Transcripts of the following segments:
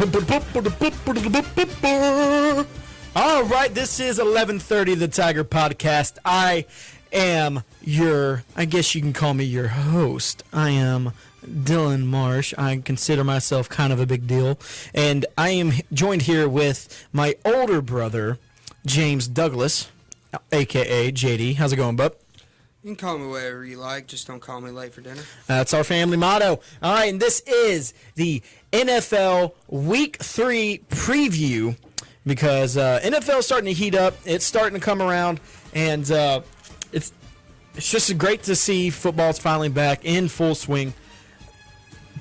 All right, this is 11:30, the Tiger Podcast. I am I guess you can call me your host. I am Dylan Marsh. I consider myself kind of a big deal. And I am joined here with my older brother, James Douglas, a.k.a. JD. How's it going, bub? You can call me whatever you like, just don't call me late for dinner. That's our family motto. All right, and this is the NFL Week 3 preview because NFL is starting to heat up. It's starting to come around, and it's just great to see football's finally back in full swing.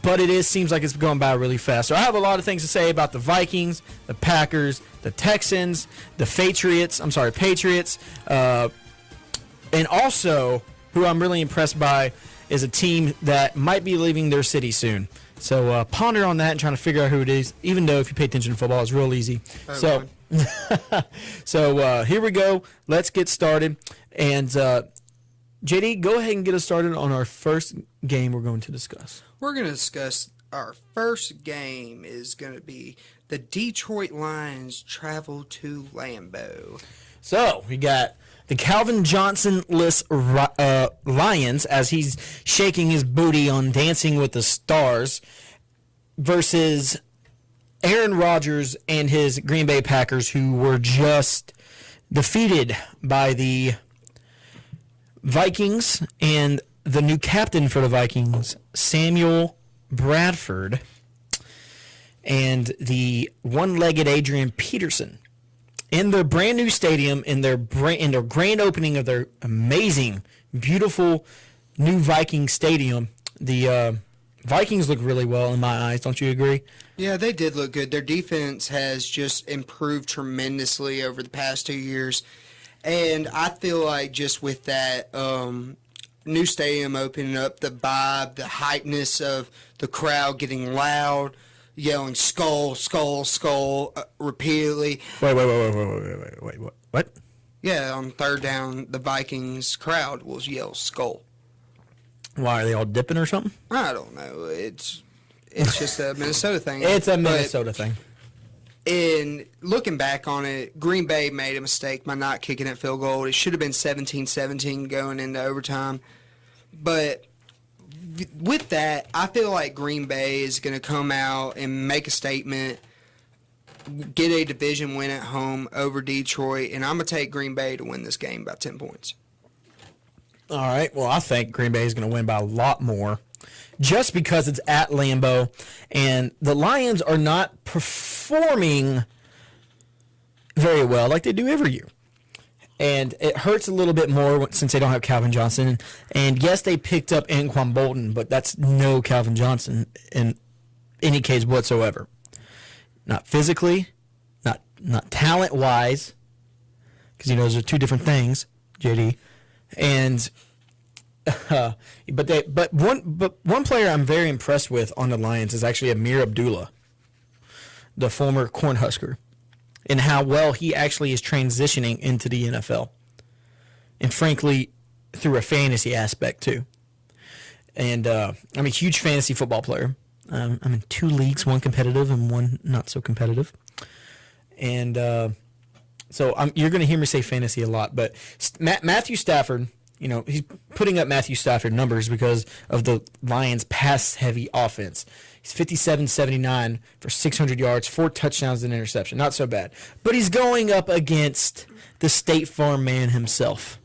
But it seems like it's going by really fast. So I have a lot of things to say about the Vikings, the Packers, the Texans, the Patriots, and also, who I'm really impressed by is a team that might be leaving their city soon. So ponder on that and trying to figure out who it is, even though if you pay attention to football, it's real easy. So here we go. Let's get started. And JD, go ahead and get us started on our first game we're going to discuss. We're going to discuss our first game is going to be the Detroit Lions travel to Lambeau. So we got the Calvin Johnson-less Lions, as he's shaking his booty on Dancing with the Stars, versus Aaron Rodgers and his Green Bay Packers, who were just defeated by the Vikings and the new captain for the Vikings, Samuel Bradford, and the one-legged Adrian Peterson. In their brand new stadium, in their grand opening of their amazing, beautiful new Viking stadium, the Vikings look really well in my eyes. Don't you agree? Yeah, they did look good. Their defense has just improved tremendously over the past 2 years. And I feel like just with that new stadium opening up, the vibe, the hypeness of the crowd getting loud, yelling skull, skull, skull repeatedly. Wait. What? Yeah, on third down, the Vikings crowd will yell skull. Why, are they all dipping or something? I don't know. It's just a Minnesota thing. It's a Minnesota thing. And looking back on it, Green Bay made a mistake by not kicking that field goal. It should have been 17-17 going into overtime. But with that, I feel like Green Bay is going to come out and make a statement, get a division win at home over Detroit, and I'm going to take Green Bay to win this game by 10 points. All right. Well, I think Green Bay is going to win by a lot more just because it's at Lambeau, and the Lions are not performing very well like they do every year. And it hurts a little bit more since they don't have Calvin Johnson. And yes, they picked up Anquan Bolton, but that's no Calvin Johnson in any case whatsoever. Not physically, not talent-wise, because those are two different things, JD. And but one player I'm very impressed with on the Lions is actually Amir Abdullah, the former Cornhusker, and how well he actually is transitioning into the NFL. And frankly, through a fantasy aspect too. And I'm a huge fantasy football player. I'm in 2 leagues, one competitive and one not so competitive. And so you're going to hear me say fantasy a lot. But Matthew Stafford, he's putting up Matthew Stafford numbers because of the Lions' pass-heavy offense. He's 57-79 for 600 yards, 4 touchdowns and an interception. Not so bad. But he's going up against the State Farm man himself,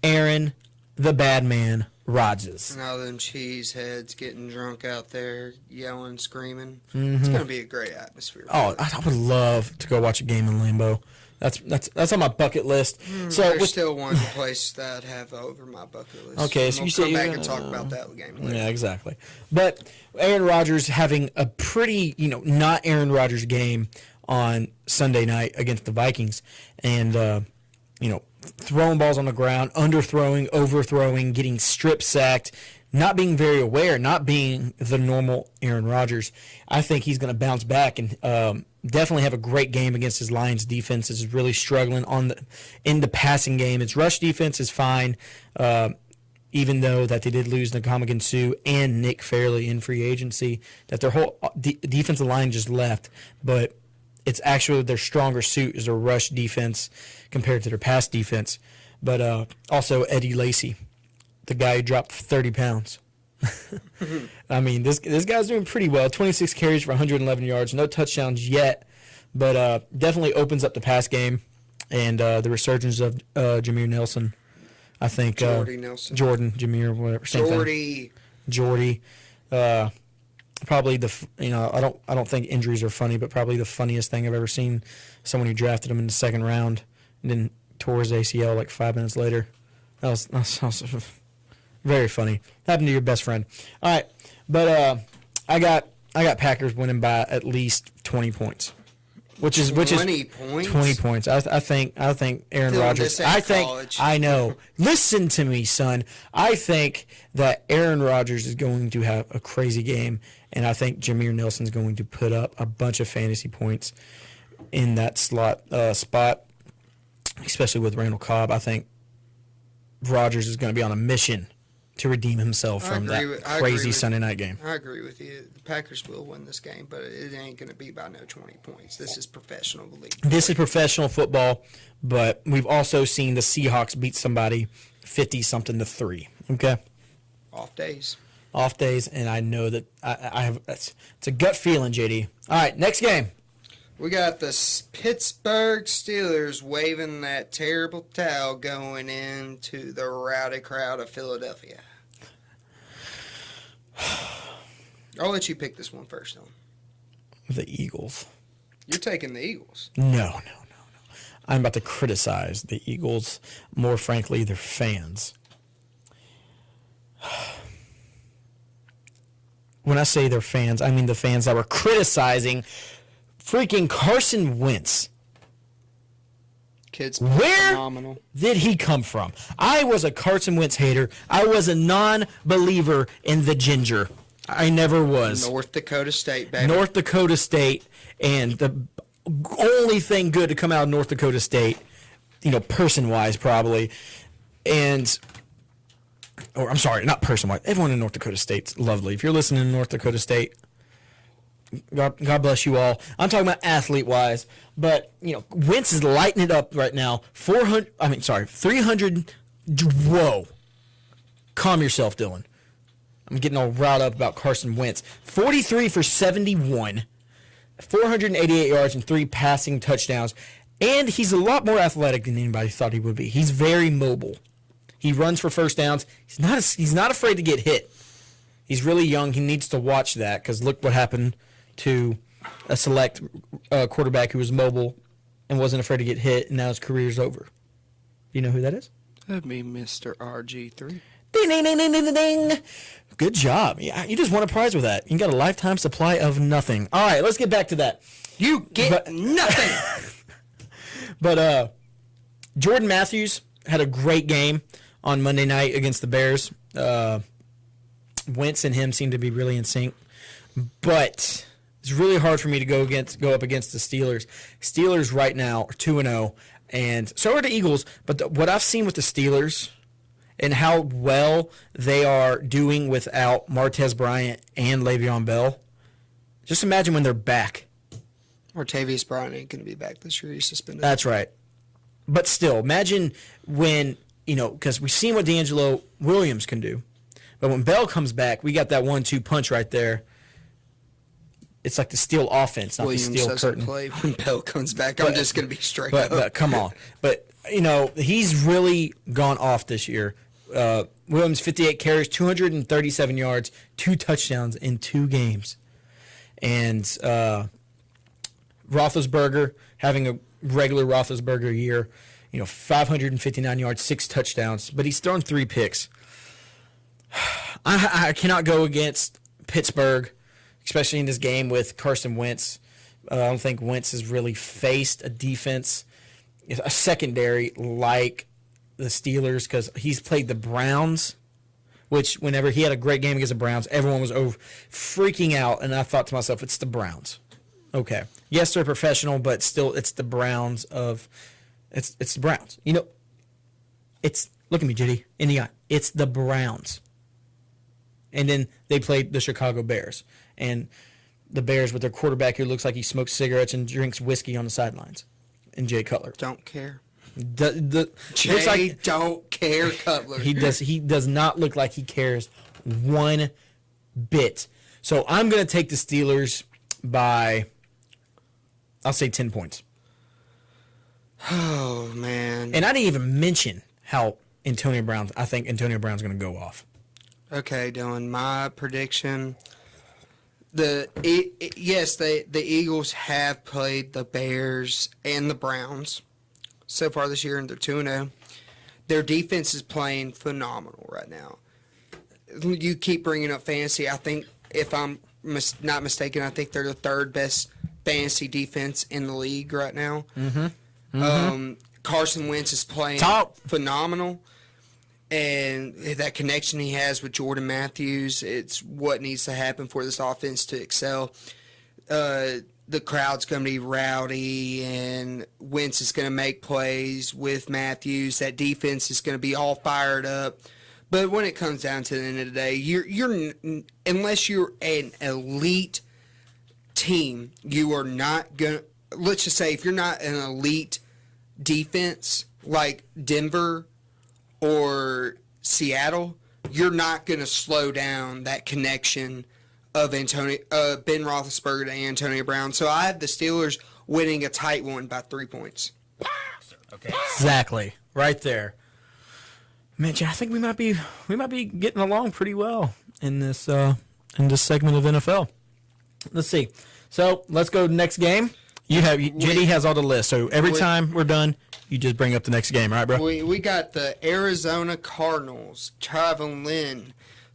Aaron, the bad man, Rodgers. And all them cheese heads getting drunk out there, yelling, screaming. Mm-hmm. It's going to be a great atmosphere. Oh, I would love to go watch a game in Lambeau. That's on my bucket list. So there's still one place that I'd have over my bucket list. Okay, so we'll come back and talk about that game later. Yeah, exactly. But Aaron Rodgers having a pretty, not Aaron Rodgers game on Sunday night against the Vikings, and throwing balls on the ground, underthrowing, overthrowing, getting strip sacked, not being very aware, not being the normal Aaron Rodgers. I think he's going to bounce back and definitely have a great game against his Lions defense. Is really struggling in the passing game. Its rush defense is fine. even though that they did lose Ndamukong Suh and Nick Fairley in free agency, that their whole defensive line just left. But it's actually their stronger suit is their rush defense compared to their pass defense. But also Eddie Lacy, the guy who dropped 30 pounds. I mean, this guy's doing pretty well. 26 carries for 111 yards. No touchdowns yet, but definitely opens up the pass game. And the resurgence of Jameer Nelson. I think Nelson. Jordan, Jameer, whatever. Same Jordy. Probably I don't think injuries are funny, but probably the funniest thing I've ever seen. Someone who drafted him in the second round and then tore his ACL like 5 minutes later. That was very funny. Happened to your best friend. All right, but I got Packers winning by at least 20 points. Which is 20 points. 20 points. I think Aaron Rodgers. I know. Listen to me, son. I think that Aaron Rodgers is going to have a crazy game, and I think Jameer Nelson's going to put up a bunch of fantasy points in that spot, especially with Randall Cobb. I think Rodgers is going to be on a mission to redeem himself from that crazy Sunday night game. I agree with you. The Packers will win this game, but it ain't going to be by no 20 points. This is professional league. This is professional football, but we've also seen the Seahawks beat somebody 50-something to 3. Okay? Off days, and I know that I have it's a gut feeling, JD. All right, next game. We got the Pittsburgh Steelers waving that terrible towel going into the rowdy crowd of Philadelphia. I'll let you pick this one first, though. The Eagles. You're taking the Eagles. No. I'm about to criticize the Eagles, more frankly, their fans. When I say their fans, I mean the fans that were criticizing freaking Carson Wentz. Kid's Where phenomenal. Did he come from? I was a Carson Wentz hater. I was a non-believer in the ginger. I never was. North Dakota State, baby. North Dakota State, and the only thing good to come out of North Dakota State, person-wise probably, or I'm sorry, not person-wise. Everyone in North Dakota State's lovely. If you're listening to North Dakota State, God bless you all. I'm talking about athlete-wise, but Wentz is lighting it up right now. 300. Whoa, calm yourself, Dylan. I'm getting all riled up about Carson Wentz. 43 for 71, 488 yards and 3 passing touchdowns, and he's a lot more athletic than anybody thought he would be. He's very mobile. He runs for first downs. He's not afraid to get hit. He's really young. He needs to watch that because look what happened to a select quarterback who was mobile and wasn't afraid to get hit, and now his career's over. You know who that is? That'd be Mr. RG3. Ding, ding, ding, ding, ding, ding. Good job. Yeah, you just won a prize with that. You got a lifetime supply of nothing. All right, let's get back to that. You get nothing. But Jordan Matthews had a great game on Monday night against the Bears. Wentz and him seem to be really in sync. But it's really hard for me to go up against the Steelers. Steelers right now are 2-0, and so are the Eagles. But what I've seen with the Steelers and how well they are doing without Martez Bryant and Le'Veon Bell, just imagine when they're back. Martavius Bryant ain't going to be back this year. He's suspended. That's right. But still, imagine when, because we've seen what D'Angelo Williams can do. But when Bell comes back, we got that 1-2 punch right there. It's like the Steel offense, not Williams the Steel doesn't curtain. play when Bell comes back. I'm just going to be straight up. But come on. But, he's really gone off this year. Williams, 58 carries, 237 yards, 2 touchdowns in 2 games. And Roethlisberger having a regular Roethlisberger year, 559 yards, 6 touchdowns. But he's thrown 3 picks. I cannot go against Pittsburgh, especially in this game with Carson Wentz. I don't think Wentz has really faced a defense, a secondary like the Steelers, because he's played the Browns, which whenever he had a great game against the Browns, everyone was freaking out, and I thought to myself, it's the Browns. Okay. Yes, they're professional, but still it's the Browns it's the Browns. Look at me, Jitty. In the eye. It's the Browns. And then they played the Chicago Bears. And the Bears with their quarterback who looks like he smokes cigarettes and drinks whiskey on the sidelines. And Jay Cutler. Don't care. Looks like, don't care, Cutler. He does not look like he cares one bit. So I'm going to take the Steelers by, I'll say 10 points. Oh, man. And I didn't even mention how I think Antonio Brown's going to go off. Okay, Dylan, my prediction. The Eagles have played the Bears and the Browns so far this year, and they're 2-0. Their defense is playing phenomenal right now. You keep bringing up fantasy. I think, if I'm not mistaken, I think they're the third best fantasy defense in the league right now. Carson Wentz is playing phenomenal. And that connection he has with Jordan Matthews, it's what needs to happen for this offense to excel. The crowd's going to be rowdy, and Wentz is going to make plays with Matthews. That defense is going to be all fired up. But when it comes down to the end of the day, you're unless you're an elite team, you are not going to. Let's just say if you're not an elite defense like Denver or Seattle, you're not going to slow down that connection of Ben Roethlisberger to Antonio Brown. So I have the Steelers winning a tight one by 3 points. Okay. Exactly. Right there. Mitch, I think we might be getting along pretty well in this segment of NFL. Let's see. So let's go to the next game. Jenny has all the lists. So every time we're done, you just bring up the next game, right, bro? We got the Arizona Cardinals traveling in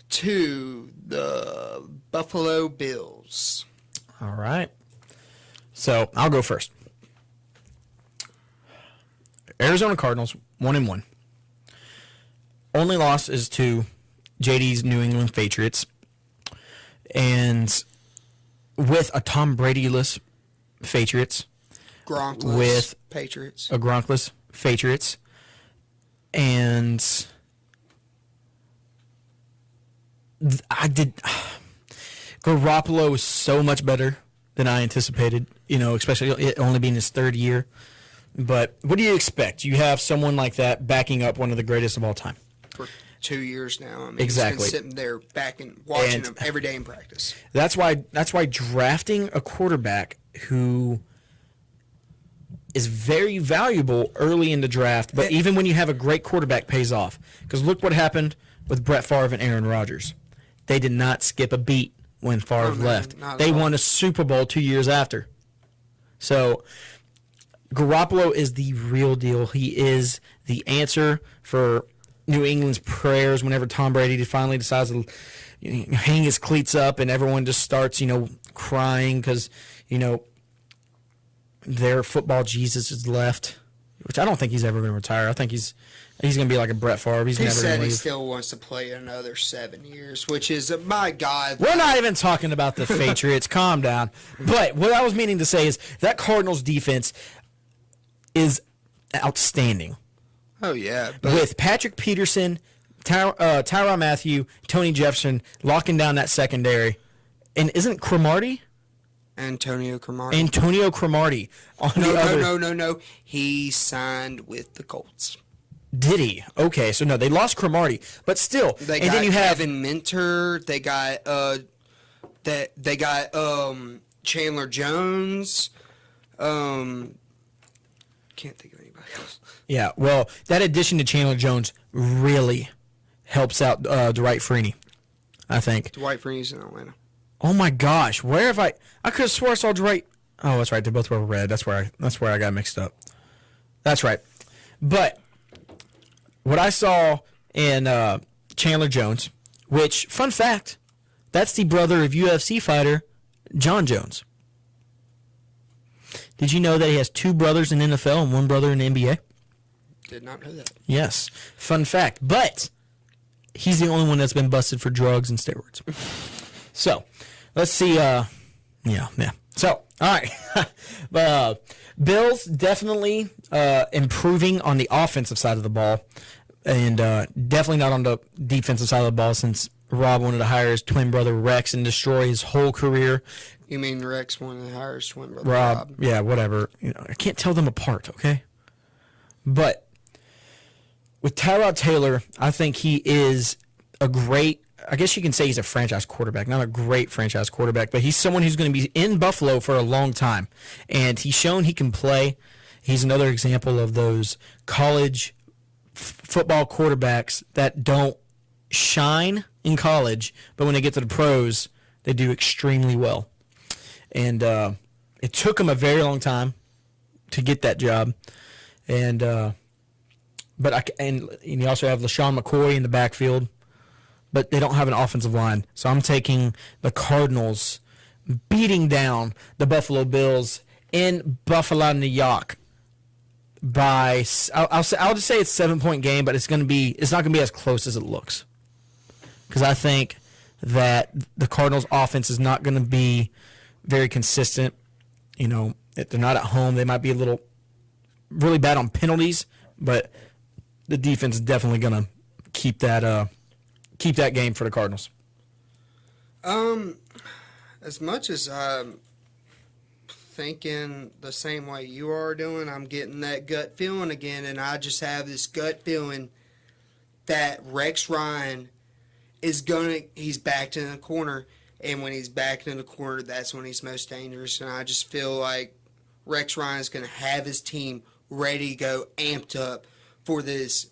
to the Buffalo Bills. All right. So I'll go first. Arizona Cardinals 1-1. Only loss is to JD's New England Patriots, and with a Tom Brady-less Patriots. Gronkless with Patriots. A Gronkless Patriots. And Garoppolo was so much better than I anticipated, especially it only being his third year. But what do you expect? You have someone like that backing up one of the greatest of all time. For 2 years now. I mean, exactly. He's been sitting there watching him every day in practice. That's why drafting a quarterback who is very valuable early in the draft, but even when you have a great quarterback, pays off. Because look what happened with Brett Favre and Aaron Rodgers. They did not skip a beat when Favre left. They won a Super Bowl 2 years after. So Garoppolo is the real deal. He is the answer for New England's prayers whenever Tom Brady finally decides to hang his cleats up and everyone just starts, crying because, their football Jesus is left, which I don't think he's ever going to retire. I think he's going to be like a Brett Favre. He said he still wants to play another 7 years, which is, my God. We're not even talking about the Patriots. Calm down. But what I was meaning to say is that Cardinals defense is outstanding. Oh, yeah. With Patrick Peterson, Tyrann Mathieu, Tony Jefferson locking down that secondary. And isn't Cromartie? Antonio Cromartie. No. He signed with the Colts. Did he? Okay, so no, they lost Cromartie, but still. Then you have Kevin Minter. They got Chandler Jones. Can't think of anybody else. Yeah, well, that addition to Chandler Jones really helps out Dwight Freeney, I think. Dwight Freeney's in Atlanta. Oh my gosh, where have I could have swore I saw Dwight. Oh, that's right. They both were red. That's where I got mixed up. That's right. But what I saw in Chandler Jones, which, fun fact, that's the brother of UFC fighter John Jones. Did you know that he has 2 brothers in NFL and 1 brother in the NBA? Did not know that. Yes. Fun fact. But he's the only one that's been busted for drugs and steroids. So, let's see. Yeah. So, all right. Bills definitely improving on the offensive side of the ball. And definitely not on the defensive side of the ball, since Rob wanted to hire his twin brother Rex and destroy his whole career. You mean Rex wanted to hire his twin brother Rob? Yeah, whatever. I can't tell them apart, okay? But with Tyrod Taylor, I think he is a great, I guess you can say he's a franchise quarterback. Not a great franchise quarterback, but he's someone who's going to be in Buffalo for a long time. And he's shown he can play. He's another example of those college football quarterbacks that don't shine in college, but when they get to the pros, they do extremely well. And it took him a very long time to get that job. And you also have LaShawn McCoy in the backfield, but they don't have an offensive line. So I'm taking the Cardinals beating down the Buffalo Bills in Buffalo, New York. I'll just say it's a 7-point game, but it's not gonna be as close as it looks, because I think that the Cardinals' offense is not going to be very consistent. If they're not at home, they might be really bad on penalties, but the defense is definitely going to keep that game for the Cardinals. As much as I'm thinking the same way you are doing, I'm getting that gut feeling again, and I just have this gut feeling that Rex Ryan he's backed in the corner, and when he's backed in the corner, that's when he's most dangerous. And I just feel like Rex Ryan is going to have his team ready to go, amped up for this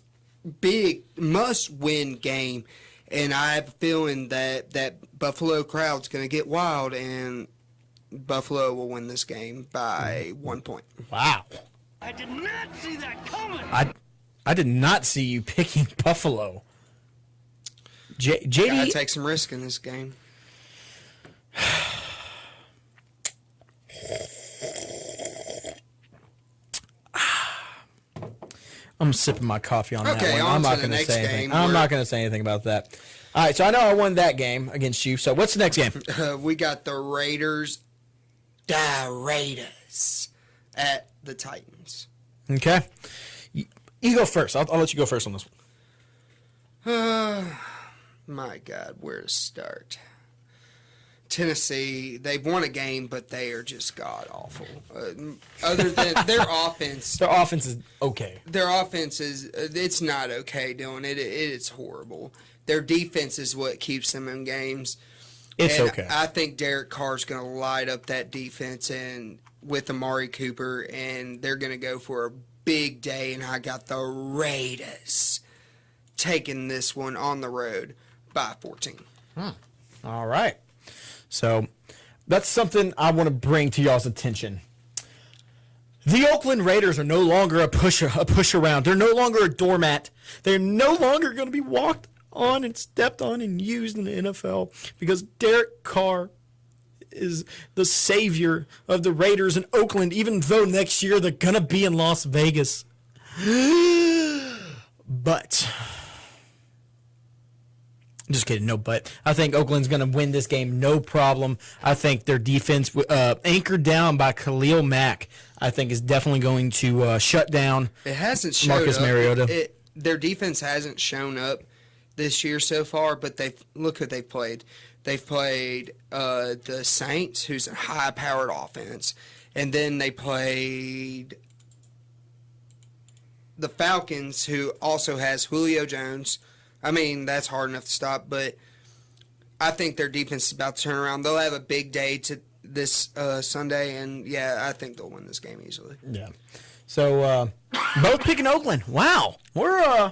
big must-win game. And I have a feeling that Buffalo crowd's going to get wild, and Buffalo will win this game by 1 point. Wow. I did not see that coming. I did not see you picking Buffalo. JD, Gotta take some risk in this game. I'm sipping my coffee on Okay, that one. on I'm to not the going to next say anything. game. I'm not going to say anything about that. All right, so I know I won that game against you. So what's the next game? We got the Raiders at the Titans. Okay. You go first. I'll let you go first on this one. My God, where to start? Tennessee, they've won a game, but they are just god awful. Other than their offense, Their offense is okay. it's not okay, Dylan. It's horrible. Their defense is what keeps them in games. It's And okay. I think Derek Carr's going to light up that defense and with Amari Cooper, and they're going to go for a big day. And I got the Raiders taking this one on the road by 14. All right. So that's something I want to bring to y'all's attention. The Oakland Raiders are no longer a push around. They're no longer a doormat. They're no longer going to be walked on and stepped on and used in the NFL, because Derek Carr is the savior of the Raiders in Oakland, even though next year they're going to be in Las Vegas. But just kidding, no but. I think Oakland's going to win this game, no problem. I think their defense, anchored down by Khalil Mack, I think is definitely going to shut down It hasn't showed Marcus up. Mariota. Their defense hasn't shown up this year so far, but look who they've played. They've played the Saints, who's a high-powered offense, and then they played the Falcons, who also has Julio Jones. I mean, that's hard enough to stop, but I think their defense is about to turn around. They'll have a big day to this Sunday, and, yeah, I think they'll win this game easily. Yeah. So both picking Oakland. Wow. We're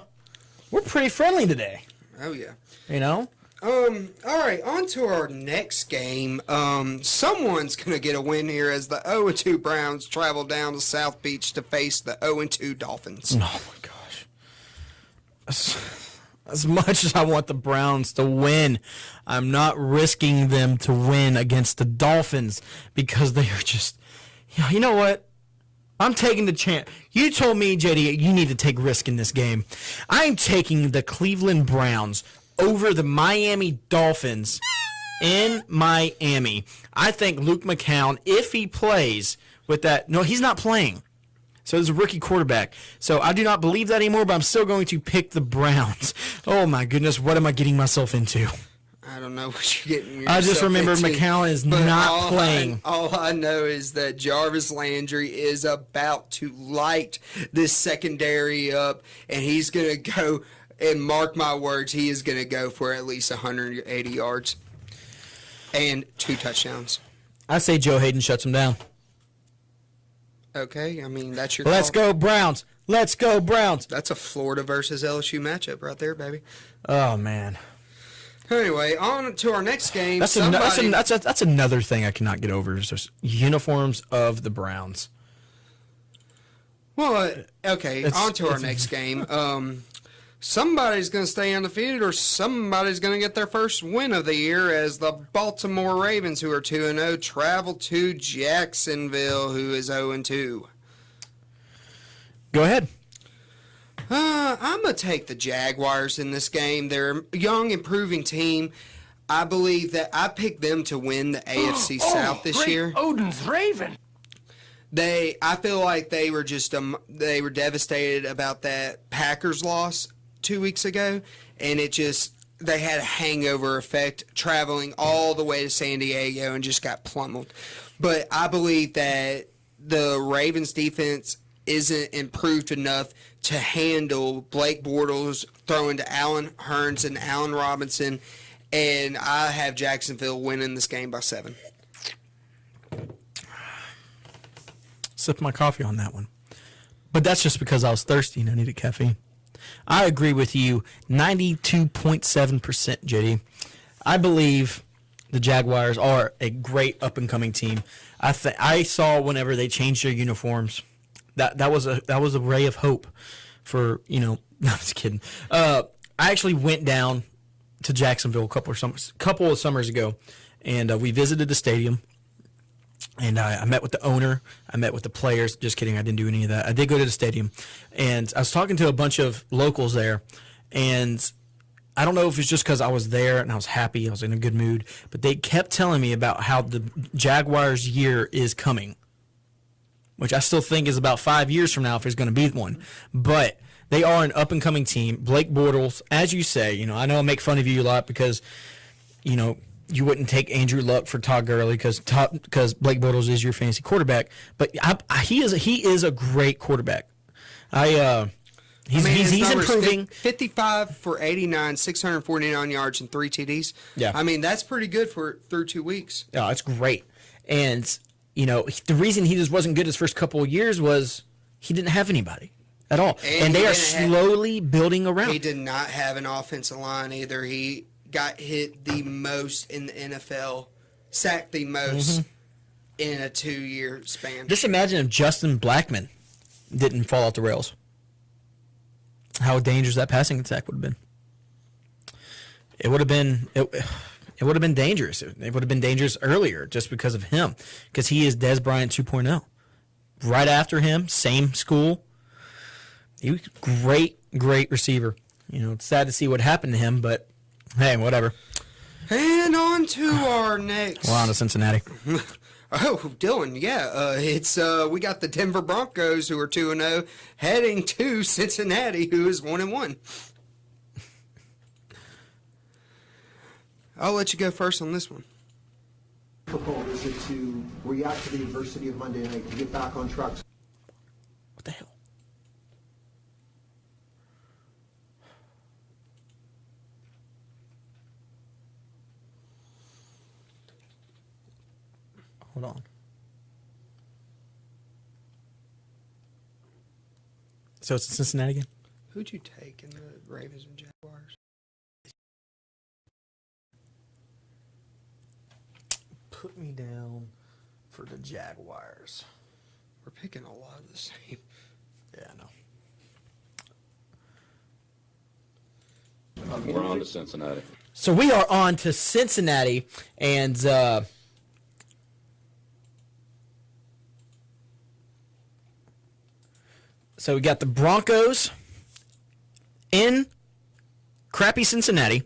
pretty friendly today. Oh, yeah. All right, on to our next game. Someone's going to get a win here as the 0-2 Browns travel down to South Beach to face the 0-2 Dolphins. Oh, my gosh. As much as I want the Browns to win, I'm not risking them to win against the Dolphins, because they are just, you know what? I'm taking the chance. You told me, JD, you need to take risk in this game. I'm taking the Cleveland Browns over the Miami Dolphins in Miami. I think Luke McCown, if he plays with that, no, he's not playing. So it's a rookie quarterback. So I do not believe that anymore, but I'm still going to pick the Browns. Oh, my goodness. What am I getting myself into? I don't know what you're getting yourself I just remember into, McCown is but not playing. All I know is that Jarvis Landry is about to light this secondary up, and he's going to go, and mark my words, he is going to go for at least 180 yards and 2 touchdowns. I say Joe Hayden shuts him down. Okay, I mean, that's your Let's call. go, Browns. Let's go, Browns. That's a Florida versus LSU matchup right there, baby. Oh, man. Anyway, on to our next game. That's another thing I cannot get over is those uniforms of the Browns. Well, okay, on to our next game. Somebody's going to stay undefeated, or somebody's going to get their first win of the year as the Baltimore Ravens, who are 2-0, travel to Jacksonville, who is 0-2. Go ahead. I'm going to take the Jaguars in this game. They're a young, improving team. I believe that I picked them to win the AFC South this year. Odin's Raven. I feel like they were they were devastated about that Packers loss 2 weeks ago, and they had a hangover effect traveling all the way to San Diego and just got pummeled. But I believe that the Ravens defense isn't improved enough to handle Blake Bortles throwing to Allen Hurns and Allen Robinson, and I have Jacksonville winning this game by 7. Sip my coffee on that one. But that's just because I was thirsty and I needed caffeine. I agree with you 92.7%, JD. I believe the Jaguars are a great up-and-coming team. I saw whenever they changed their uniforms, that was a ray of hope for, no, I'm just kidding. I actually went down to Jacksonville a couple of summers ago, and we visited the stadium. And I met with the owner. I met with the players. Just kidding. I didn't do any of that. I did go to the stadium. And I was talking to a bunch of locals there. And I don't know if it's just because I was there and I was happy. I was in a good mood. But they kept telling me about how the Jaguars' year is coming, which I still think is about 5 years from now if there's going to be one. But they are an up-and-coming team. Blake Bortles, as you say, I know I make fun of you a lot because, you wouldn't take Andrew Luck for Todd Gurley because Blake Bortles is your fantasy quarterback. But he is a great quarterback. He's improving. 55 for 89, 649 yards, and 3 TDs. Yeah. I mean, that's pretty good through 2 weeks. Yeah, it's great. And, the reason he just wasn't good his first couple of years was he didn't have anybody at all. And they are slowly building around. He did not have an offensive line either. He got hit the most in the NFL, sacked the most in a 2-year span. Just imagine if Justin Blackmon didn't fall off the rails. How dangerous that passing attack would have been. It would have been dangerous. It would have been dangerous earlier just because of him, because he is Des Bryant 2.0. Right after him, same school. He was great receiver. It's sad to see what happened to him, but hey, whatever. And on to our next. We're on to Cincinnati. Oh, Dylan, yeah. We got the Denver Broncos, who are 2-0, heading to Cincinnati, who is 1-1. I'll let you go first on this one. How difficult is it to react to the adversity of Monday night, to get back on track? What the hell? Hold on. So it's Cincinnati again? Who'd you take in the Ravens and Jaguars? Put me down for the Jaguars. We're picking a lot of the same. Yeah, I know. We're on to Cincinnati. So we are on to Cincinnati, and so we got the Broncos in crappy Cincinnati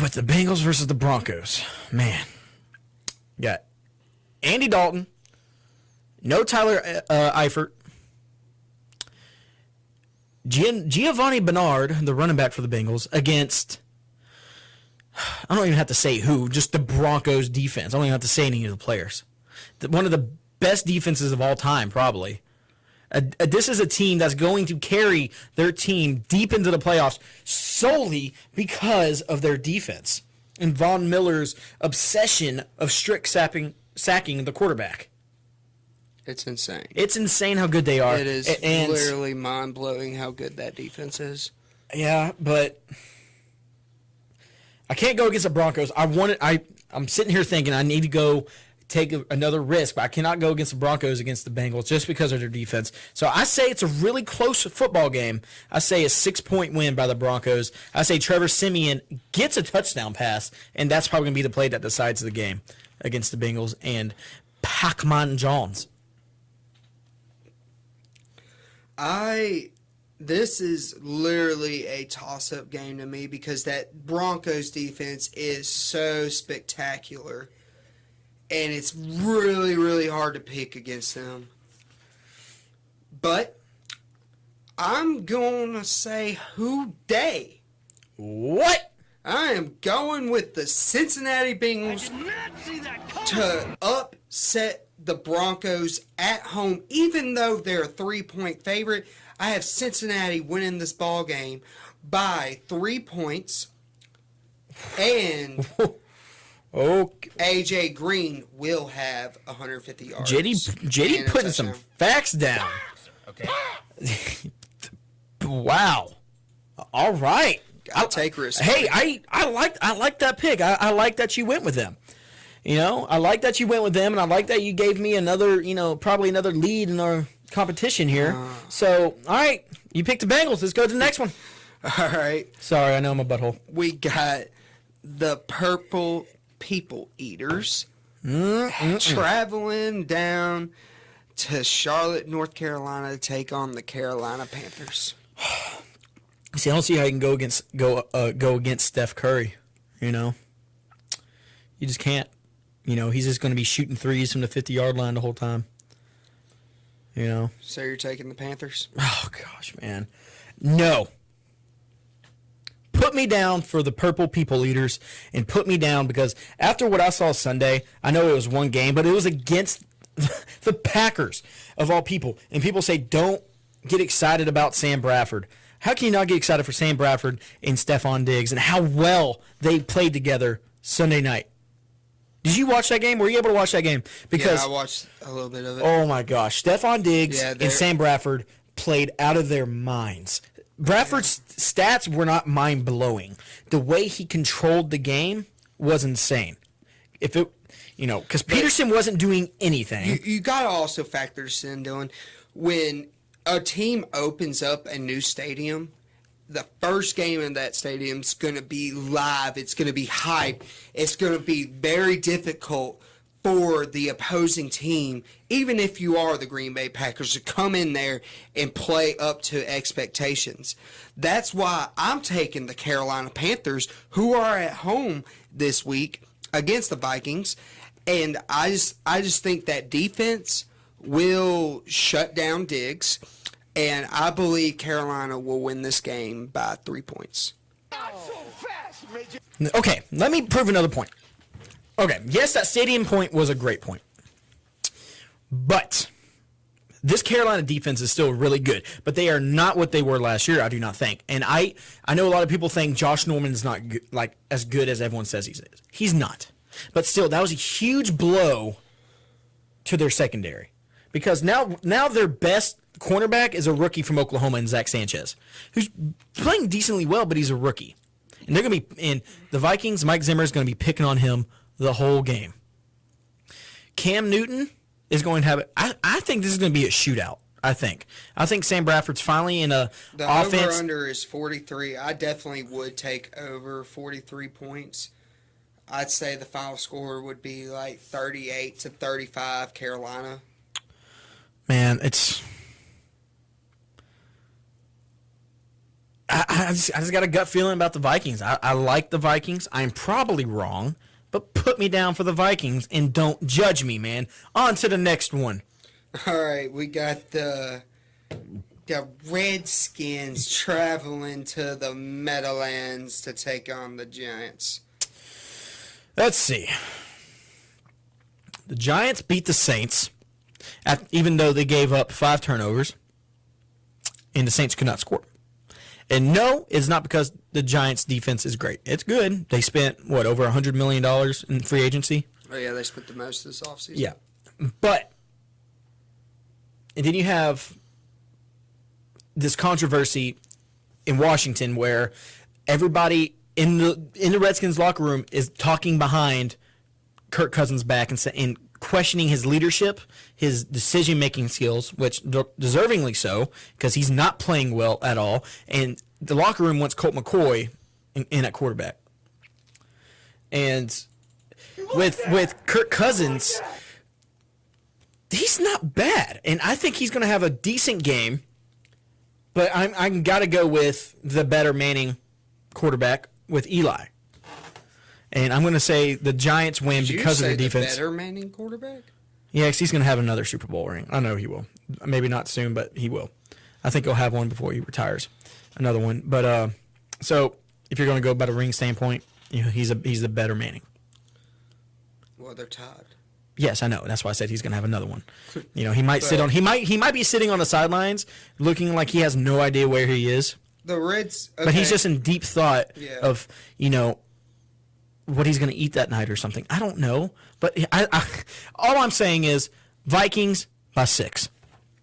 with the Bengals versus the Broncos. Man, got Andy Dalton, No Tyler Eifert. Giovanni Bernard, the running back for the Bengals, against, I don't even have to say who, just the Broncos defense. I don't even have to say any of the players. One of the best defenses of all time, probably. This is a team that's going to carry their team deep into the playoffs solely because of their defense and Von Miller's obsession of strict sacking the quarterback. It's insane. It's insane how good they are. It is literally mind-blowing how good that defense is. Yeah, but I can't go against the Broncos. I'm sitting here thinking I need to go take another risk, but I cannot go against the Broncos against the Bengals just because of their defense. So I say it's a really close football game. I say a 6-point win by the Broncos. I say Trevor Siemian gets a touchdown pass, and that's probably going to be the play that decides the game against the Bengals and Pac-Man Jones. This is literally a toss-up game to me because that Broncos defense is so spectacular. And it's really, really hard to pick against them. But I'm going to say who dey. What? I am going with the Cincinnati Bengals to upset the Broncos at home. Even though they're a 3-point favorite, I have Cincinnati winning this ball game by 3 points. And Okay. AJ Green will have 150 yards. JD putting some facts down. Okay. Wow. All right. I'll take risk. Hey, I like that pick. I like that you went with them. You know, I like that you went with them, and I like that you gave me another, probably another lead in our competition here. So, all right, you picked the Bengals. Let's go to the next one. All right. Sorry, I know I'm a butthole. We got the Purple People Eaters traveling down to Charlotte, North Carolina to take on the Carolina Panthers. See, I don't see how you can go against Steph Curry. You just can't. He's just going to be shooting threes from the 50-yard line the whole time. So you're taking the Panthers? Oh gosh, man, no. Put me down for the Purple People Eaters, and put me down because after what I saw Sunday, I know it was one game, but it was against the Packers, of all people. And people say, don't get excited about Sam Bradford. How can you not get excited for Sam Bradford and Stephon Diggs and how well they played together Sunday night? Did you watch that game? Were you able to watch that game? Because I watched a little bit of it. Oh, my gosh. Stephon Diggs and Sam Bradford played out of their minds. Bradford's stats were not mind-blowing. The way he controlled the game was insane. Because Peterson wasn't doing anything. You got to also factor this in, Dylan. When a team opens up a new stadium, the first game in that stadium is going to be live. It's going to be hype. It's going to be very difficult for the opposing team, even if you are the Green Bay Packers, to come in there and play up to expectations. That's why I'm taking the Carolina Panthers, who are at home this week against the Vikings, and I just think that defense will shut down Diggs, and I believe Carolina will win this game by 3 points. Okay, let me prove another point. Okay, yes, that stadium point was a great point. But this Carolina defense is still really good. But they are not what they were last year, I do not think. And I know a lot of people think Josh Norman's not good, as good as everyone says he is. He's not. But still, that was a huge blow to their secondary. Because now their best cornerback is a rookie from Oklahoma in Zach Sanchez, who's playing decently well, but he's a rookie. And they're going to be in the Vikings. Mike Zimmer is going to be picking on him the whole game. Cam Newton is going to have it. I think this is going to be a shootout. I think Sam Bradford's finally in a the offense. The over-under is 43. I definitely would take over 43 points. I'd say the final score would be like 38-35 Carolina. Man, it's... I just got a gut feeling about the Vikings. I like the Vikings. I'm probably wrong, but put me down for the Vikings and don't judge me, man. On to the next one. All right, we got the Redskins traveling to the Meadowlands to take on the Giants. Let's see. The Giants beat the Saints, even though they gave up 5 turnovers, and the Saints could not score. And no, it's not because the Giants' defense is great. It's good. They spent, over $100 million in free agency? Oh, yeah, they spent the most this offseason. Yeah. But, and then you have this controversy in Washington where everybody in the Redskins locker room is talking behind Kirk Cousins' back and questioning his leadership, his decision-making skills, which deservingly so, because he's not playing well at all. And the locker room wants Colt McCoy in at quarterback. And with Kirk Cousins, he's not bad, and I think he's going to have a decent game. But I'm got to go with the better Manning quarterback with Eli. And I'm going to say the Giants win because of the defense. The better Manning quarterback? Yeah, because he's going to have another Super Bowl ring. I know he will. Maybe not soon, but he will. I think he'll have one before he retires. Another one. But so if you're going to go by the ring standpoint, he's the better Manning. Well, they're tied. Yes, I know. That's why I said he's going to have another one. He might he might be sitting on the sidelines looking like he has no idea where he is. The Reds, okay. But he's just in deep thought of, what he's going to eat that night or something. I don't know. But all I'm saying is Vikings by 6.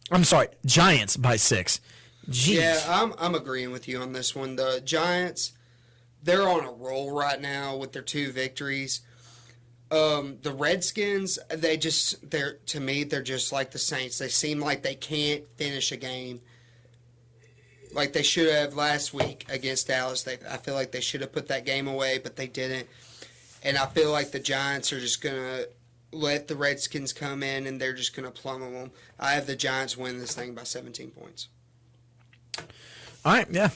I'm sorry, Giants by 6. Jeez. Yeah, I'm agreeing with you on this one. The Giants, they're on a roll right now with their 2 victories. The Redskins, they're just like the Saints. They seem like they can't finish a game like they should have last week against Dallas. I feel like they should have put that game away, but they didn't. And I feel like the Giants are just going to let the Redskins come in, and they're just going to pummel them. I have the Giants win this thing by 17 points. All right, yeah.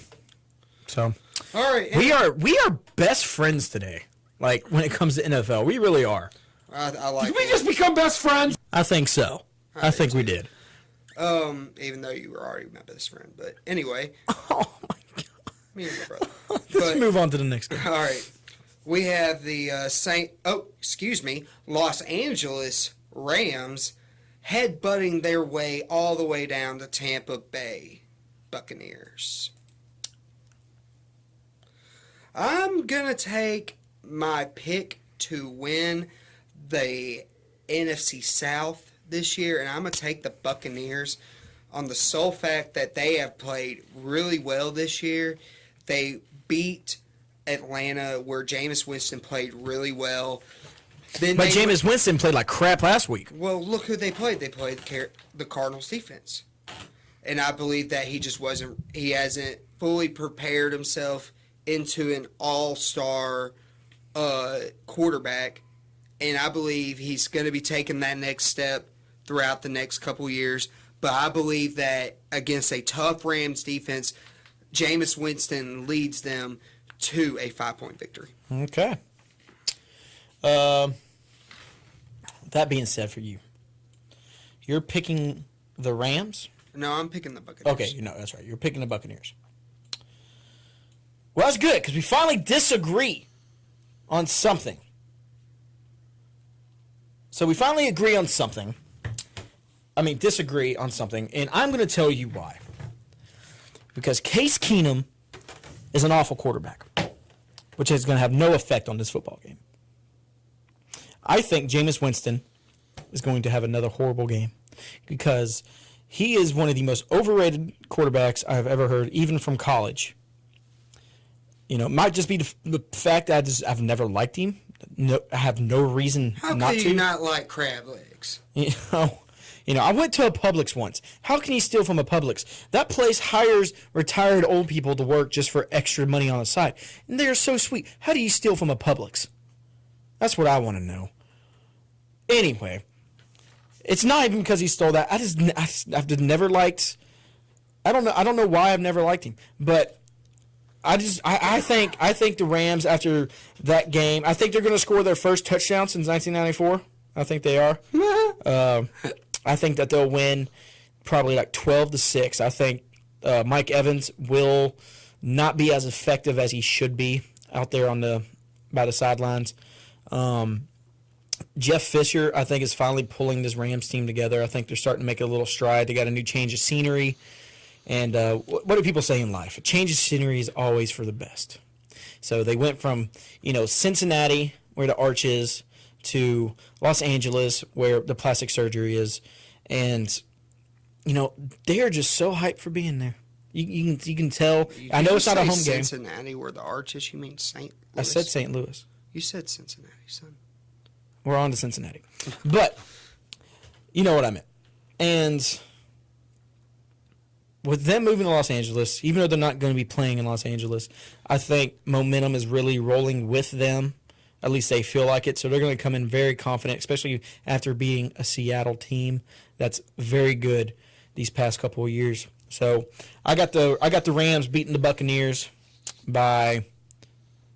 So, all right, we are best friends today. Like, when it comes to NFL, we really are. I like Did we just become best friends? I think so. I think we did. Even though you were already my best friend. But anyway. Oh, my God. Me and my brother. Let's move on to the next game. All right. We have the Los Angeles Rams headbutting their way all the way down to Tampa Bay Buccaneers. I'm going to take my pick to win the NFC South this year, and I'm going to take the Buccaneers on the sole fact that they have played really well this year. They beat Atlanta, where Jameis Winston played really well. But Jameis Winston played like crap last week. Well, look who they played. They played the Cardinals defense. And I believe that he hasn't fully prepared himself into an all-star quarterback. And I believe he's going to be taking that next step throughout the next couple years. But I believe that against a tough Rams defense, Jameis Winston leads them to a 5-point victory. Okay. That being said, for you, you're picking the Rams? No, I'm picking the Buccaneers. Okay, that's right. You're picking the Buccaneers. Well, that's good, because we finally disagree on something. So we finally agree on something. Disagree on something, and I'm going to tell you why. Because Case Keenum is an awful quarterback, which is going to have no effect on this football game. I think Jameis Winston is going to have another horrible game because he is one of the most overrated quarterbacks I've ever heard, even from college. It might just be the fact that I've never liked him. No, I have no reason not to. How can you not like crab legs? I went to a Publix once. How can you steal from a Publix? That place hires retired old people to work just for extra money on the side. And they're so sweet. How do you steal from a Publix? That's what I want to know. Anyway, it's not even because he stole that. I've never liked. I don't know why I've never liked him, but I think the Rams after that game, I think they're going to score their first touchdown since 1994. I think they are. I think that they'll win probably like 12-6. I think Mike Evans will not be as effective as he should be out there by the sidelines. Jeff Fisher, I think, is finally pulling this Rams team together. I think they're starting to make a little stride. They got a new change of scenery. And what do people say in life? A change of scenery is always for the best. So they went from, Cincinnati, where the arch is, to Los Angeles, where the plastic surgery is. And, they are just so hyped for being there. You can tell. I know it's not a home game. Cincinnati, where the arch is, you mean St. Louis? I said St. Louis. You said Cincinnati, son. We're on to Cincinnati. But you know what I meant. And with them moving to Los Angeles, even though they're not going to be playing in Los Angeles, I think momentum is really rolling with them. At least they feel like it. So they're going to come in very confident, especially after being a Seattle team that's very good these past couple of years. So I got the Rams beating the Buccaneers by,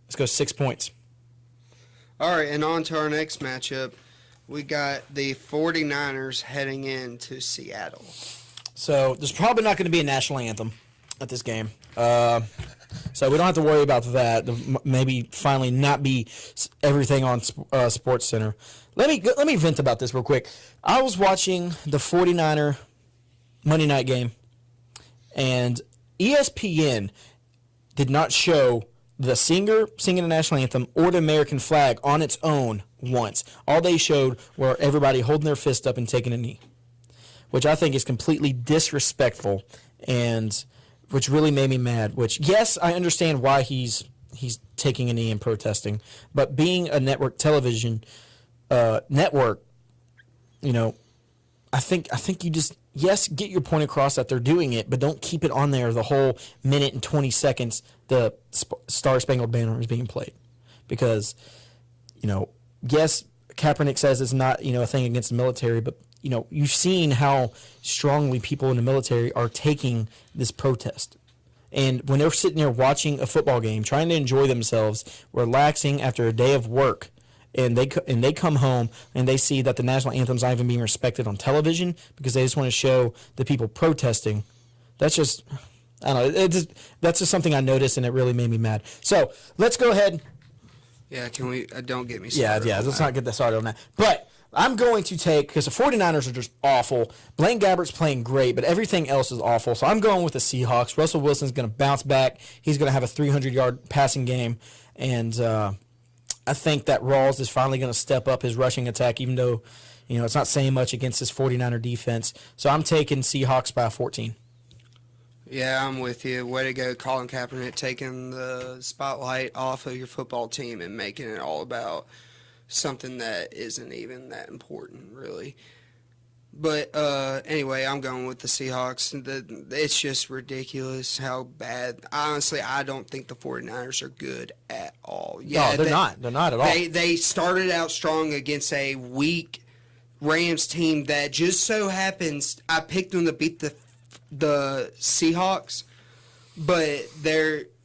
let's go 6 points. All right, and on to our next matchup. We got the 49ers heading into Seattle. So there's probably not going to be a national anthem at this game. So we don't have to worry about that. Maybe finally not be everything on Sports Center. Let me vent about this real quick. I was watching the 49er Monday night game, and ESPN did not show the singer singing the national anthem or the American flag on its own once. All they showed were everybody holding their fist up and taking a knee, which I think is completely disrespectful and which really made me mad. Which, yes, I understand why he's taking a knee and protesting, but being a network television network, I think you just, yes, get your point across that they're doing it, but don't keep it on there the whole minute and 20 seconds the Star Spangled Banner is being played. Because, yes, Kaepernick says it's not, a thing against the military, but, you've seen how strongly people in the military are taking this protest. And when they're sitting there watching a football game, trying to enjoy themselves, relaxing after a day of work, and they come home and they see that the national anthem's not even being respected on television because they just want to show the people protesting. That's just, I don't know. That's just something I noticed, and it really made me mad. So let's go ahead. Yeah, can we? Don't get me started. Yeah. Let's not get that started on that. But I'm going to take, because the 49ers are just awful. Blaine Gabbert's playing great, but everything else is awful. So I'm going with the Seahawks. Russell Wilson's going to bounce back. He's going to have a 300-yard passing game, and I think that Rawls is finally going to step up his rushing attack, even though, it's not saying much against this 49er defense. So I'm taking Seahawks by 14. Yeah, I'm with you. Way to go, Colin Kaepernick, taking the spotlight off of your football team and making it all about something that isn't even that important, really. But anyway, I'm going with the Seahawks. It's just ridiculous how bad. Honestly, I don't think the 49ers are good at all. Yeah, no, they're not. They're not at all. They started out strong against a weak Rams team that just so happens I picked them to beat the Seahawks, but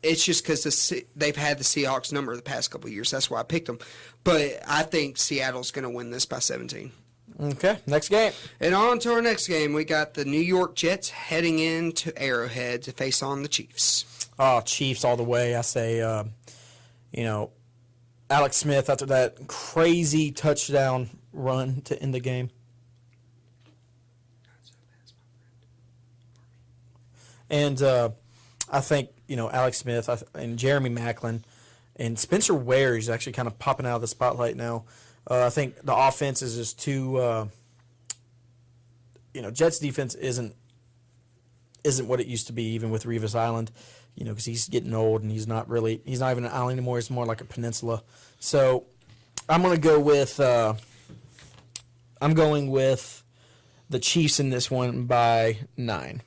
it's just because they've had the Seahawks number the past couple of years. That's why I picked them. But I think Seattle's going to win this by 17. Okay, next game. And on to our next game, we got the New York Jets heading into Arrowhead to face on the Chiefs. Oh, Chiefs all the way. I say, Alex Smith after that crazy touchdown run to end the game. And I think, Alex Smith and Jeremy Maclin and Spencer Ware is actually kind of popping out of the spotlight now. I think the offense is just too, Jets defense isn't what it used to be, even with Revis Island, because he's getting old and he's not even an island anymore. He's more like a peninsula. So I'm going to go with, the Chiefs in this one by 9.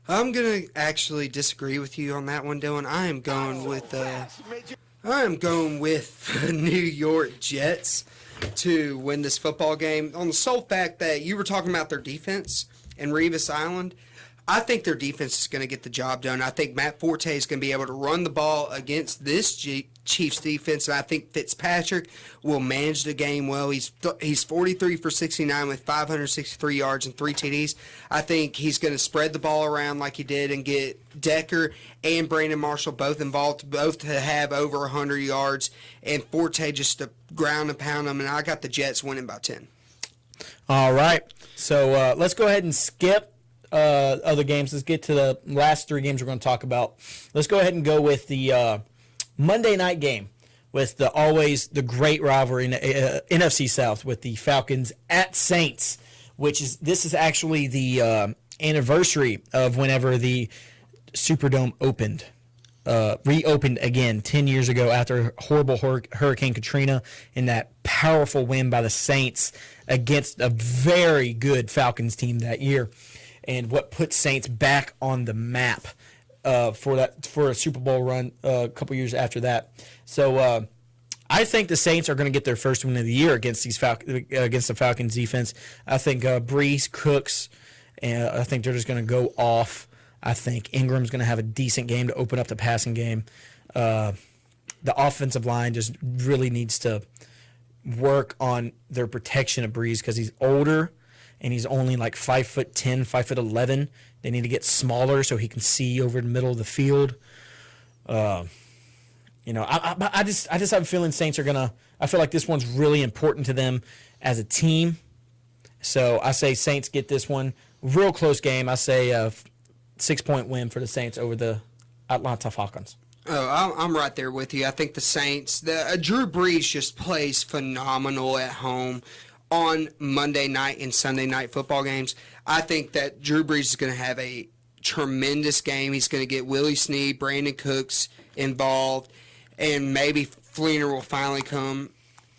I'm going to actually disagree with you on that one, Dylan. I am going with the New York Jets to win this football game on the sole fact that you were talking about their defense and Revis Island. I think their defense is going to get the job done. I think Matt Forte is going to be able to run the ball against this Chiefs defense, and I think Fitzpatrick will manage the game well. He's 43 for 69 with 563 yards and 3 TDs. I think he's going to spread the ball around like he did and get Decker and Brandon Marshall both involved, both to have over 100 yards, and Forte just to ground and pound them, and I got the Jets winning by 10. All right. So let's go ahead and skip other games. Let's get to the last 3 games we're going to talk about. Let's go ahead and go with the Monday night game with the great rivalry in the NFC South with the Falcons at Saints, this is actually the anniversary of whenever the Superdome reopened again 10 years ago after horrible Hurricane Katrina and that powerful win by the Saints against a very good Falcons team that year, and what put Saints back on the map for a Super Bowl run a couple years after that. So I think the Saints are going to get their first win of the year against the Falcons defense. I think Breeze, Cooks, and I think they're just going to go off. I think Ingram's going to have a decent game to open up the passing game. The offensive line just really needs to work on their protection of Breeze because he's older and he's only like 5'10", 5'11". They need to get smaller so he can see over the middle of the field. I just have a feeling Saints are gonna. I feel like this one's really important to them as a team. So I say Saints get this one. Real close game. I say 6-point win for the Saints over the Atlanta Falcons. Oh, I'm right there with you. I think the Saints, Drew Brees just plays phenomenal at home on Monday night and Sunday night football games. I think that Drew Brees is going to have a tremendous game. He's going to get Willie Snead, Brandon Cooks involved, and maybe Fleener will finally come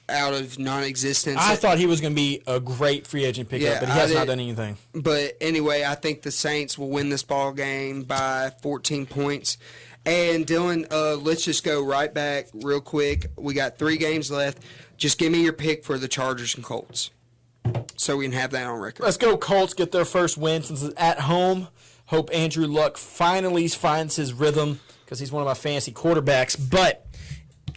out of non-existence. I thought he was going to be a great free agent pickup, but he has not done anything. But anyway, I think the Saints will win this ball game by 14 points. And Dylan, let's just go right back real quick. We got 3 games left. Just give me your pick for the Chargers and Colts so we can have that on record. Let's go Colts, get their first win since it's at home. Hope Andrew Luck finally finds his rhythm because he's one of my fantasy quarterbacks. But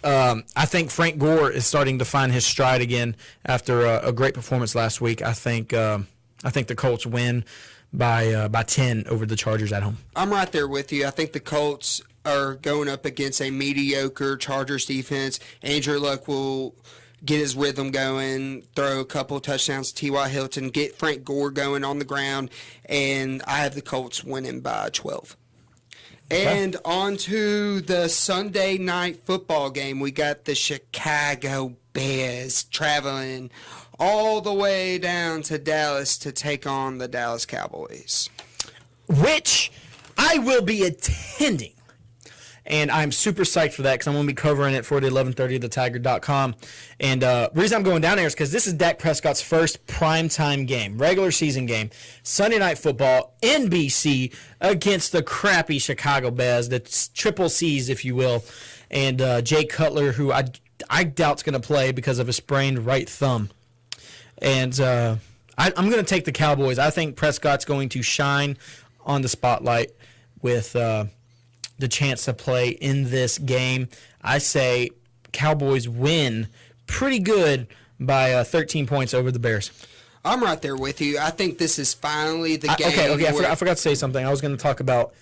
I think Frank Gore is starting to find his stride again after a great performance last week. I think the Colts win by 10 over the Chargers at home. I'm right there with you. I think the Colts are going up against a mediocre Chargers defense. Andrew Luck will get his rhythm going, throw a couple of touchdowns to T.Y. Hilton, get Frank Gore going on the ground, and I have the Colts winning by 12. Okay. And on to the Sunday night football game. We got the Chicago Bears traveling all the way down to Dallas to take on the Dallas Cowboys, which I will be attending. And I'm super psyched for that because I'm going to be covering it for the 1130 thetiger.com. And the reason I'm going down there is because this is Dak Prescott's first primetime game, regular season game, Sunday Night Football, NBC, against the crappy Chicago Bears, the triple C's, if you will. And Jay Cutler, who I doubt's going to play because of a sprained right thumb. And I'm going to take the Cowboys. I think Prescott's going to shine on the spotlight with the chance to play in this game. I say Cowboys win pretty good by 13 points over the Bears. I'm right there with you. I think this is finally the game. Okay. I forgot to say something. I was going to talk about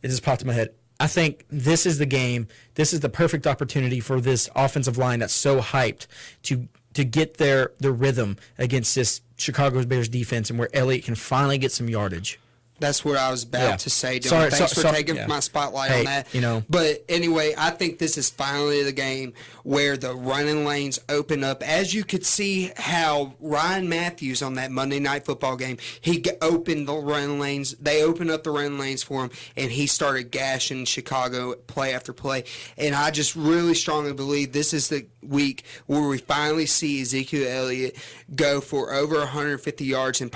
it. Just popped in my head. I think this is the game. This is the perfect opportunity for this offensive line that's so hyped to get their rhythm against this Chicago Bears defense, and where Elliott can finally get some yardage. That's what I was about to say, Dylan. Thanks for taking my spotlight on that. But anyway, I think this is finally the game where the running lanes open up. As you could see how Ryan Matthews on that Monday Night Football game, he opened the run lanes. They opened up the run lanes for him, and he started gashing Chicago play after play. And I just really strongly believe this is the week where we finally see Ezekiel Elliott go for over 150 yards and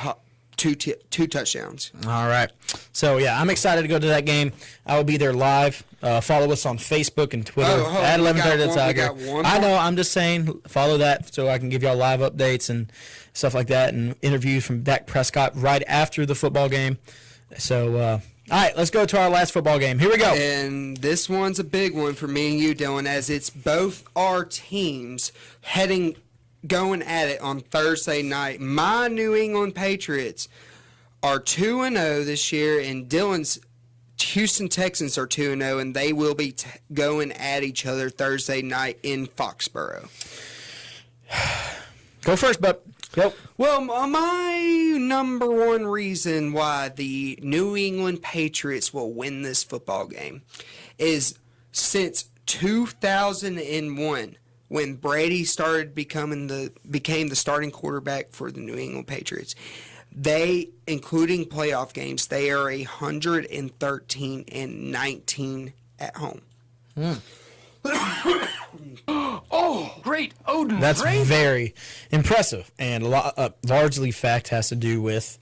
two touchdowns. All right. So, yeah, I'm excited to go to that game. I will be there live. Follow us on Facebook and Twitter at 1130 The Tiger. I know. I'm just saying follow that so I can give y'all live updates and stuff like that and interviews from Dak Prescott right after the football game. So, all right, let's go to our last football game. Here we go. And this one's a big one for me and you, Dylan, as it's both our teams going at it on Thursday night. My New England Patriots are 2-0 this year, and Dylan's Houston Texans are 2-0, and they will be going at each other Thursday night in Foxborough. Go first, bud. Go. Well, my number one reason why the New England Patriots will win this football game is since 2001, when Brady became the starting quarterback for the New England Patriots. They, including playoff games, they are 113-19 at home. Oh, great Odin! That's great. very impressive, and largely fact has to do with,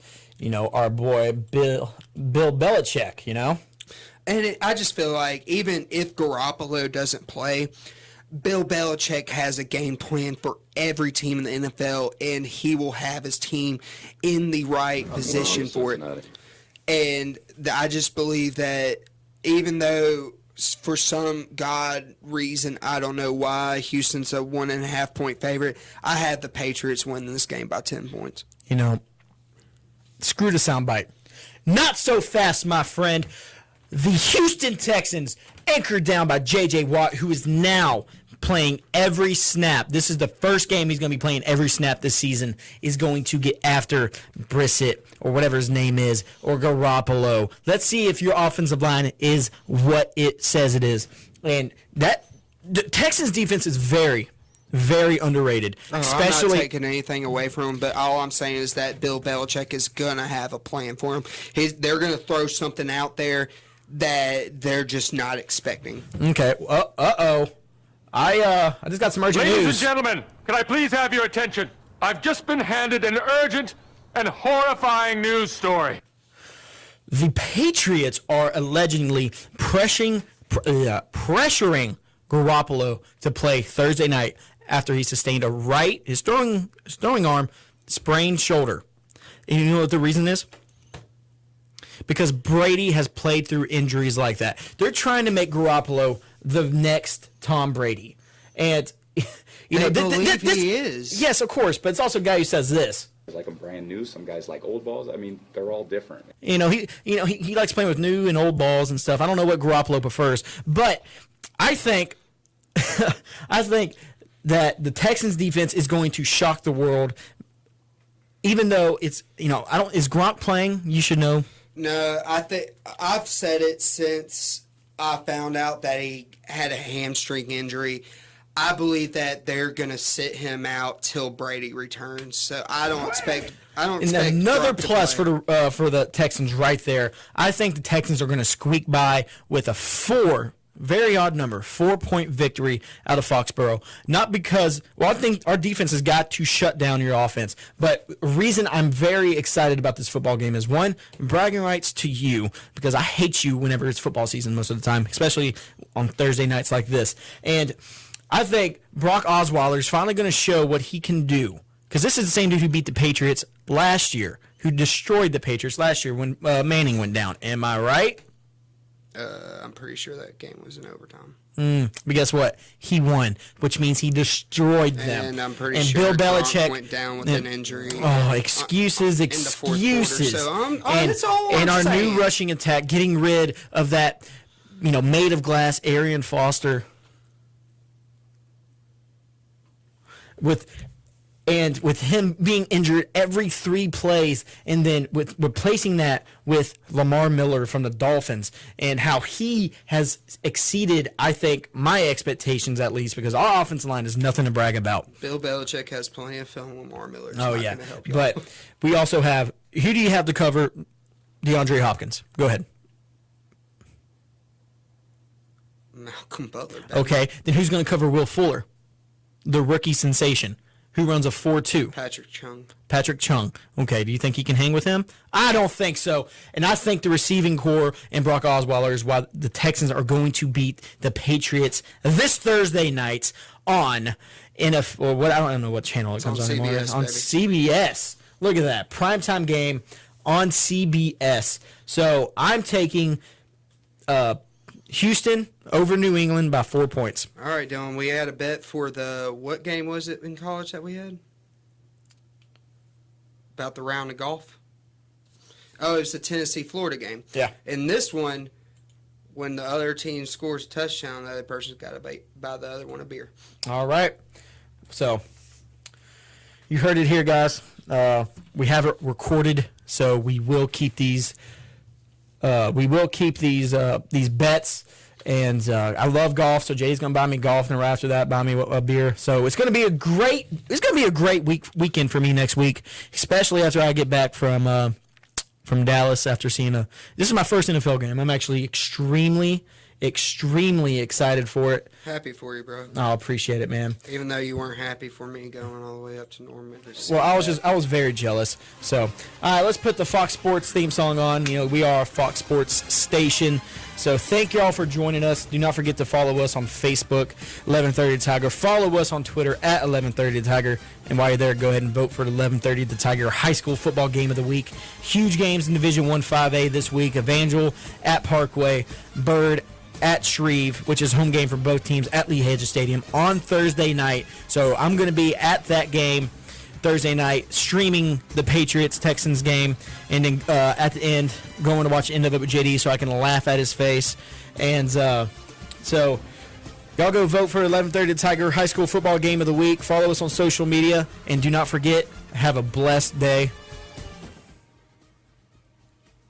our boy Bill Belichick. And I just feel like even if Garoppolo doesn't play, Bill Belichick has a game plan for every team in the NFL, and he will have his team in the right position for it. And I just believe that even though for some God reason, I don't know why, Houston's a 1.5 point favorite, I have the Patriots winning this game by 10 points. Screw the soundbite. Not so fast, my friend. The Houston Texans, anchored down by J.J. Watt, who is now playing every snap. This is the first game he's going to be playing every snap this season, is going to get after Brissett or whatever his name is, or Garoppolo. Let's see if your offensive line is what it says it is. And the Texans defense is very, very underrated. Especially, I'm not taking anything away from him, but all I'm saying is that Bill Belichick is going to have a plan for him. They're going to throw something out there that they're just not expecting. Okay. I just got some urgent Ladies news. and gentlemen, can I please have your attention? I've just been handed an urgent and horrifying news story. The Patriots are allegedly pressuring Garoppolo to play Thursday night after he sustained his throwing arm sprained shoulder. And you know what the reason is? Because Brady has played through injuries like that. They're trying to make Garoppolo the next Tom Brady. And, He is. Yes, of course, but it's also a guy who says this. Like a brand new, some guys like old balls. I mean, they're all different. He likes playing with new and old balls and stuff. I don't know what Garoppolo prefers, but I think that the Texans defense is going to shock the world. Even though it's, is Gronk playing? You should know. No, I think I've said it since I found out that he had a hamstring injury. I believe that they're going to sit him out till Brady returns. So I don't expect. And another plus for the Texans right there. I think the Texans are going to squeak by with a 4-point victory out of Foxborough. Not because, I think our defense has got to shut down your offense. But the reason I'm very excited about this football game is, one, bragging rights to you, because I hate you whenever it's football season most of the time, especially on Thursday nights like this. And I think Brock Osweiler is finally going to show what he can do. Because this is the same dude who beat the Patriots last year, who destroyed the Patriots last year when Manning went down. Am I right? I'm pretty sure that game was in overtime. But guess what? He won, which means he destroyed them. And I'm pretty sure Bill Belichick went down with an injury. Oh, excuses. In the fourth quarter. So that's all I'm our saying. new rushing attack, getting rid of that, made of glass Arian Foster. With him being injured every 3 plays, and then with replacing that with Lamar Miller from the Dolphins, and how he has exceeded, I think, my expectations at least, because our offensive line is nothing to brag about. Bill Belichick has plenty of film. Lamar Miller. Oh, yeah. But we also have, who do you have to cover DeAndre Hopkins? Go ahead. Malcolm Butler. Okay, then who's going to cover Will Fuller, the rookie sensation, who runs a 4.2? Patrick Chung. Okay, do you think he can hang with him? I don't think so. And I think the receiving core and Brock Osweiler is why the Texans are going to beat the Patriots this Thursday night on I don't know what channel it comes on anymore. CBS, On baby. CBS. Look at that. Primetime game on CBS. So I'm taking Houston over New England by 4 points. All right, Dylan, we had a bet for what game was it in college that we had? About the round of golf? Oh, it was the Tennessee-Florida game. Yeah. In this one, when the other team scores a touchdown, the other person's got to buy the other one a beer. All right. So you heard it here, guys. We have it recorded, so we will keep these. These bets, and I love golf. So Jay's gonna buy me golf, and right after that, buy me a beer. So it's gonna be a great weekend for me next week, especially after I get back from Dallas after seeing this is my first NFL game. I'm actually extremely excited for it. Happy for you, bro. I appreciate it, man. Even though you weren't happy for me going all the way up to Norman. Well, I was very jealous. So, all right, let's put the Fox Sports theme song on. You know, we are a Fox Sports station. So thank you all for joining us. Do not forget to follow us on Facebook, 1130 The Tiger. Follow us on Twitter at 1130 The Tiger. And while you're there, go ahead and vote for the 1130 The Tiger high school football game of the week. Huge games in Division I 5A this week. Evangel at Parkway, Bird at Shreve, which is home game for both teams at Lee Hedges Stadium on Thursday night. So I'm going to be at that game Thursday night, streaming the Patriots-Texans game, and then at the end, going to watch the end of it with JD so I can laugh at his face. And so y'all go vote for 1130 Tiger High School Football Game of the Week. Follow us on social media, and do not forget, have a blessed day.